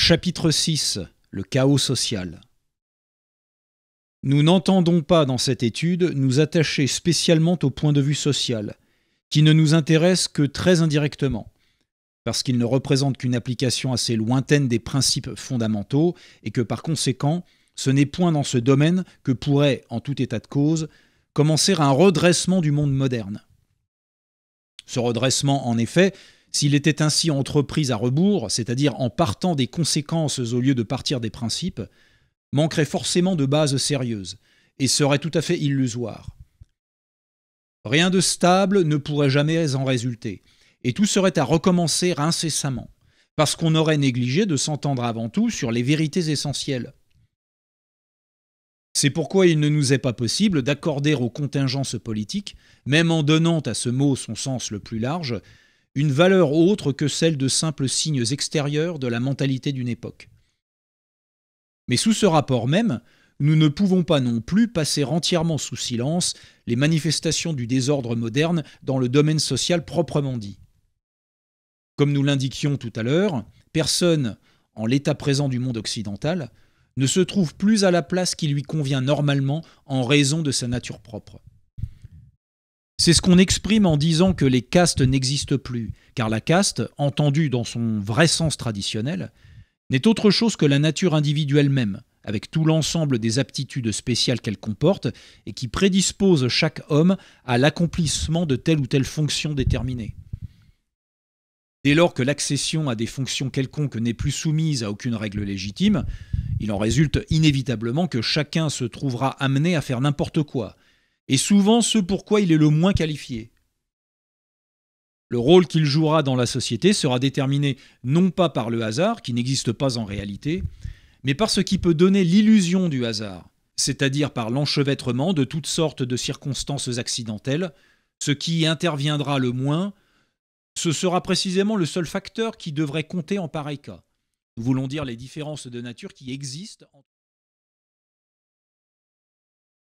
Chapitre 6. Le chaos social. Nous n'entendons pas dans cette étude nous attacher spécialement au point de vue social, qui ne nous intéresse que très indirectement, parce qu'il ne représente qu'une application assez lointaine des principes fondamentaux et que par conséquent, ce n'est point dans ce domaine que pourrait, en tout état de cause, commencer un redressement du monde moderne. Ce redressement, en effet, s'il était ainsi entrepris à rebours, c'est-à-dire en partant des conséquences au lieu de partir des principes, manquerait forcément de bases sérieuses et serait tout à fait illusoire. Rien de stable ne pourrait jamais en résulter, et tout serait à recommencer incessamment, parce qu'on aurait négligé de s'entendre avant tout sur les vérités essentielles. C'est pourquoi il ne nous est pas possible d'accorder aux contingences politiques, même en donnant à ce mot son sens le plus large, une valeur autre que celle de simples signes extérieurs de la mentalité d'une époque. Mais sous ce rapport même, nous ne pouvons pas non plus passer entièrement sous silence les manifestations du désordre moderne dans le domaine social proprement dit. Comme nous l'indiquions tout à l'heure, personne, en l'état présent du monde occidental, ne se trouve plus à la place qui lui convient normalement en raison de sa nature propre. C'est ce qu'on exprime en disant que les castes n'existent plus, car la caste, entendue dans son vrai sens traditionnel, n'est autre chose que la nature individuelle même, avec tout l'ensemble des aptitudes spéciales qu'elle comporte et qui prédisposent chaque homme à l'accomplissement de telle ou telle fonction déterminée. Dès lors que l'accession à des fonctions quelconques n'est plus soumise à aucune règle légitime, il en résulte inévitablement que chacun se trouvera amené à faire n'importe quoi, et souvent ce pour quoi il est le moins qualifié. Le rôle qu'il jouera dans la société sera déterminé non pas par le hasard, qui n'existe pas en réalité, mais par ce qui peut donner l'illusion du hasard, c'est-à-dire par l'enchevêtrement de toutes sortes de circonstances accidentelles. Ce qui interviendra le moins, ce sera précisément le seul facteur qui devrait compter en pareil cas. Nous voulons dire les différences de nature qui existent entre